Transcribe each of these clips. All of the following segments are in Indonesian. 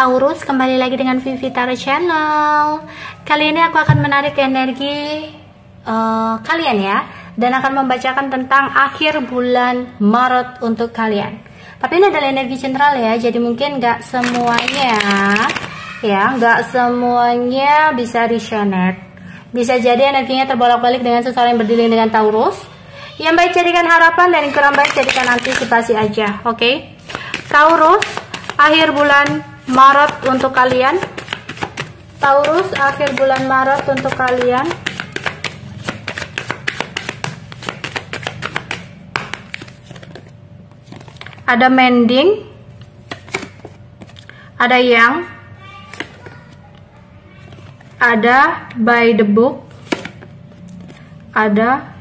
Taurus, kembali lagi dengan Vivi Tarot Channel. Kali ini aku akan menarik energi kalian ya, dan akan membacakan tentang akhir bulan Maret untuk kalian. Tapi ini adalah energi sentral ya, jadi mungkin nggak semuanya bisa resonate. Bisa jadi energinya terbolak-balik dengan seseorang yang berdilin dengan Taurus. Yang baik jadikan harapan dan yang kurang baik jadikan antisipasi aja, oke? Taurus, akhir bulan Maret untuk kalian. Taurus, akhir bulan Maret untuk kalian. Ada mending, ada yang, ada by the book, ada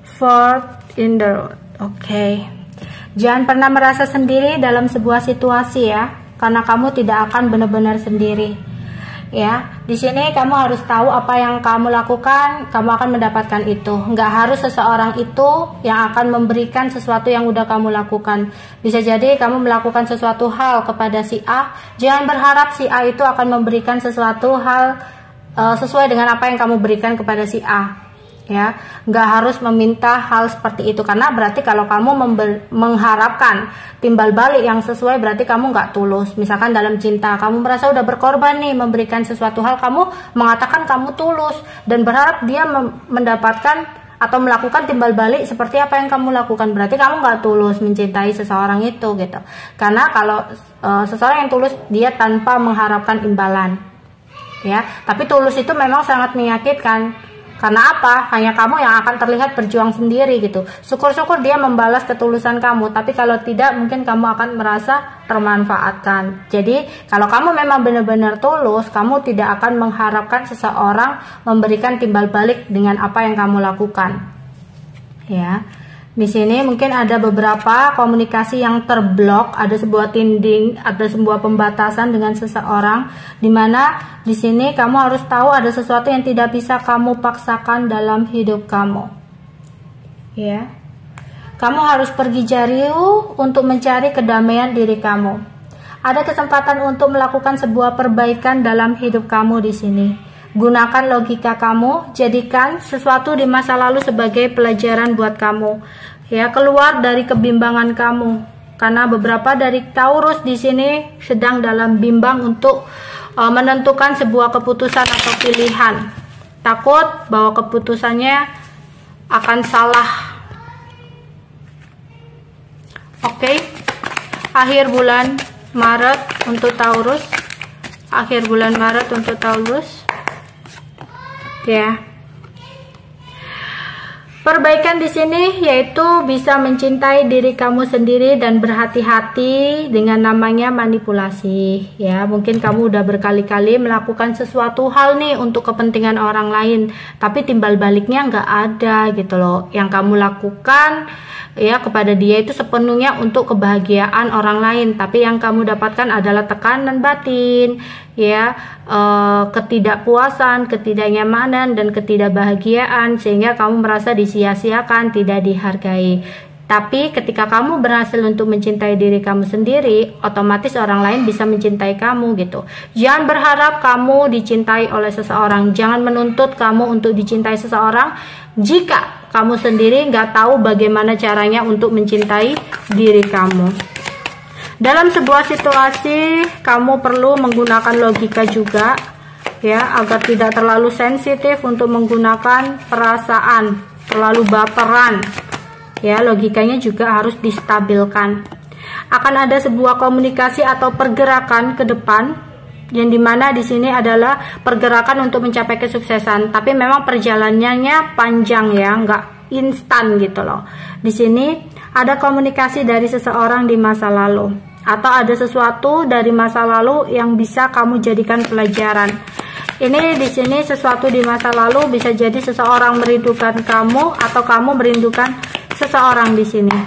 fourth in the road. Oke. Jangan pernah merasa sendiri dalam sebuah situasi ya, karena kamu tidak akan benar-benar sendiri. Ya, di sini kamu harus tahu apa yang kamu lakukan, kamu akan mendapatkan itu. Nggak harus seseorang itu yang akan memberikan sesuatu yang udah kamu lakukan. Bisa jadi kamu melakukan sesuatu hal kepada si A, jangan berharap si A itu akan memberikan sesuatu hal sesuai dengan apa yang kamu berikan kepada si A. Ya, nggak harus meminta hal seperti itu, karena berarti kalau kamu mengharapkan timbal balik yang sesuai, berarti kamu nggak tulus. Misalkan dalam cinta kamu merasa udah berkorban nih memberikan sesuatu hal, kamu mengatakan kamu tulus dan berharap dia mendapatkan atau melakukan timbal balik seperti apa yang kamu lakukan, berarti kamu nggak tulus mencintai seseorang itu gitu. Karena kalau seseorang yang tulus, dia tanpa mengharapkan imbalan ya. Tapi tulus itu memang sangat menyakitkan. Karena apa? Hanya kamu yang akan terlihat berjuang sendiri gitu. Syukur-syukur dia membalas ketulusan kamu, tapi kalau tidak mungkin kamu akan merasa termanfaatkan. Jadi kalau kamu memang benar-benar tulus, kamu tidak akan mengharapkan seseorang memberikan timbal balik dengan apa yang kamu lakukan. Ya. Di sini mungkin ada beberapa komunikasi yang terblok, ada sebuah tinding, ada sebuah pembatasan dengan seseorang, dimana di sini kamu harus tahu ada sesuatu yang tidak bisa kamu paksakan dalam hidup kamu. Ya, kamu harus pergi jauh untuk mencari kedamaian diri kamu. Ada kesempatan untuk melakukan sebuah perbaikan dalam hidup kamu di sini. Gunakan logika kamu, jadikan sesuatu di masa lalu sebagai pelajaran buat kamu. Ya, keluar dari kebimbangan kamu. Karena beberapa dari Taurus di sini sedang dalam bimbang untuk menentukan sebuah keputusan atau pilihan. Takut bahwa keputusannya akan salah. Oke. Akhir bulan Maret untuk Taurus. Akhir bulan Maret untuk Taurus. Ya, perbaikan di sini yaitu bisa mencintai diri kamu sendiri dan berhati-hati dengan namanya manipulasi. Ya, mungkin kamu udah berkali-kali melakukan sesuatu hal nih untuk kepentingan orang lain, tapi timbal baliknya nggak ada gitu loh. Yang kamu lakukan ya kepada dia itu sepenuhnya untuk kebahagiaan orang lain, tapi yang kamu dapatkan adalah tekanan batin, ya, ketidakpuasan, ketidaknyamanan dan ketidakbahagiaan, sehingga kamu merasa disia-siakan, tidak dihargai. Tapi ketika kamu berhasil untuk mencintai diri kamu sendiri, otomatis orang lain bisa mencintai kamu gitu. Jangan berharap kamu dicintai oleh seseorang, jangan menuntut kamu untuk dicintai seseorang jika kamu sendiri nggak tahu bagaimana caranya untuk mencintai diri kamu. Dalam sebuah situasi kamu perlu menggunakan logika juga ya, agar tidak terlalu sensitif untuk menggunakan perasaan, terlalu baperan. Ya, logikanya juga harus distabilkan. Akan ada sebuah komunikasi atau pergerakan ke depan yang dimana di sini adalah pergerakan untuk mencapai kesuksesan, tapi memang perjalanannya panjang ya, nggak instan gitu loh. Di sini ada komunikasi dari seseorang di masa lalu, atau ada sesuatu dari masa lalu yang bisa kamu jadikan pelajaran. Ini di sini sesuatu di masa lalu bisa jadi seseorang merindukan kamu atau kamu merindukan seseorang di sini.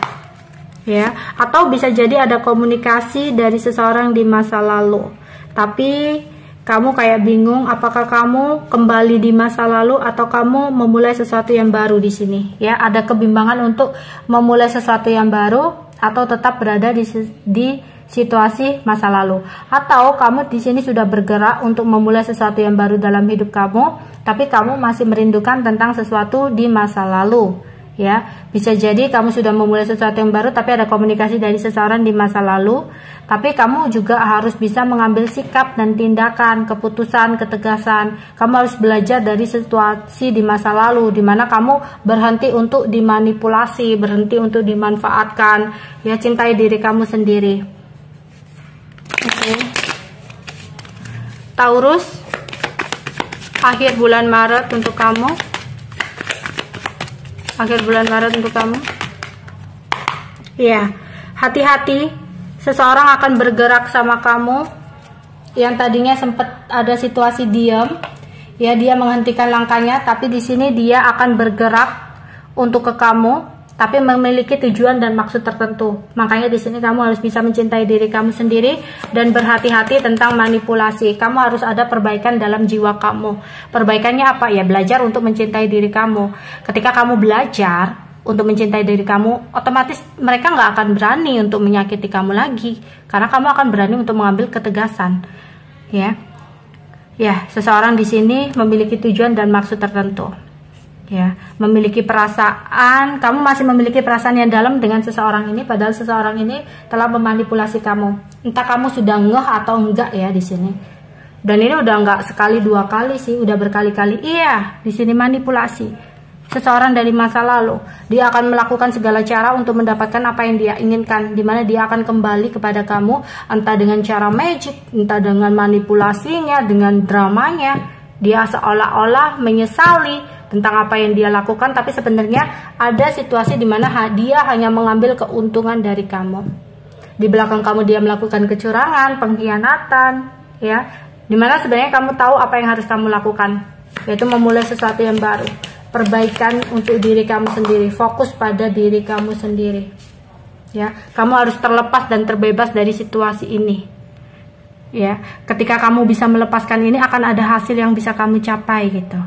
Ya, atau bisa jadi ada komunikasi dari seseorang di masa lalu. Tapi kamu kayak bingung apakah kamu kembali di masa lalu atau kamu memulai sesuatu yang baru di sini. Ya, ada kebimbangan untuk memulai sesuatu yang baru atau tetap berada di situasi masa lalu, atau kamu di sini sudah bergerak untuk memulai sesuatu yang baru dalam hidup kamu, tapi kamu masih merindukan tentang sesuatu di masa lalu. Ya, bisa jadi kamu sudah memulai sesuatu yang baru tapi ada komunikasi dari seseorang di masa lalu, tapi kamu juga harus bisa mengambil sikap dan tindakan, keputusan, ketegasan. Kamu harus belajar dari situasi di masa lalu di mana kamu berhenti untuk dimanipulasi, berhenti untuk dimanfaatkan. Ya, cintai diri kamu sendiri. Oke. Taurus, akhir bulan Maret untuk kamu. Akhir bulan Maret untuk kamu. Ya, hati-hati, seseorang akan bergerak sama kamu yang tadinya sempat ada situasi diam. Ya, dia menghentikan langkahnya, tapi di sini dia akan bergerak untuk ke kamu, tapi memiliki tujuan dan maksud tertentu. Makanya di sini kamu harus bisa mencintai diri kamu sendiri dan berhati-hati tentang manipulasi. Kamu harus ada perbaikan dalam jiwa kamu. Perbaikannya apa? Ya, belajar untuk mencintai diri kamu. Ketika kamu belajar untuk mencintai diri kamu, otomatis mereka nggak akan berani untuk menyakiti kamu lagi, karena kamu akan berani untuk mengambil ketegasan. Ya, seseorang di sini memiliki tujuan dan maksud tertentu. Ya, memiliki perasaan, kamu masih memiliki perasaan yang dalam dengan seseorang ini, padahal seseorang ini telah memanipulasi kamu. Entah kamu sudah ngeh atau enggak ya di sini. Dan ini udah enggak sekali dua kali sih, udah berkali-kali. Iya, di sini manipulasi. Seseorang dari masa lalu, dia akan melakukan segala cara untuk mendapatkan apa yang dia inginkan, dimana dia akan kembali kepada kamu, entah dengan cara magic, entah dengan manipulasinya, dengan dramanya. Dia seolah-olah menyesali tentang apa yang dia lakukan, tapi sebenarnya ada situasi di mana dia hanya mengambil keuntungan dari kamu. Di belakang kamu dia melakukan kecurangan, pengkhianatan, ya. Dimana sebenarnya kamu tahu apa yang harus kamu lakukan, yaitu memulai sesuatu yang baru, perbaikan untuk diri kamu sendiri, fokus pada diri kamu sendiri. Ya, kamu harus terlepas dan terbebas dari situasi ini. Ya, ketika kamu bisa melepaskan ini, akan ada hasil yang bisa kamu capai gitu.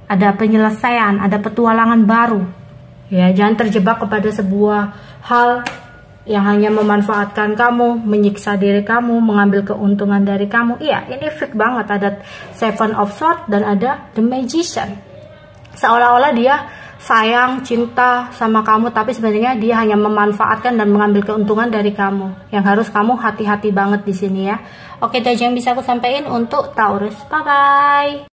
Ada penyelesaian, ada petualangan baru. Ya, jangan terjebak kepada sebuah hal yang hanya memanfaatkan kamu, menyiksa diri kamu, mengambil keuntungan dari kamu. Iya, ini fake banget. Ada Seven of Swords dan ada The Magician. Seolah-olah dia sayang, cinta sama kamu, tapi sebenarnya dia hanya memanfaatkan dan mengambil keuntungan dari kamu. Yang harus kamu hati-hati banget di sini ya. Oke, itu aja yang bisa aku sampaikan untuk Taurus. Bye bye.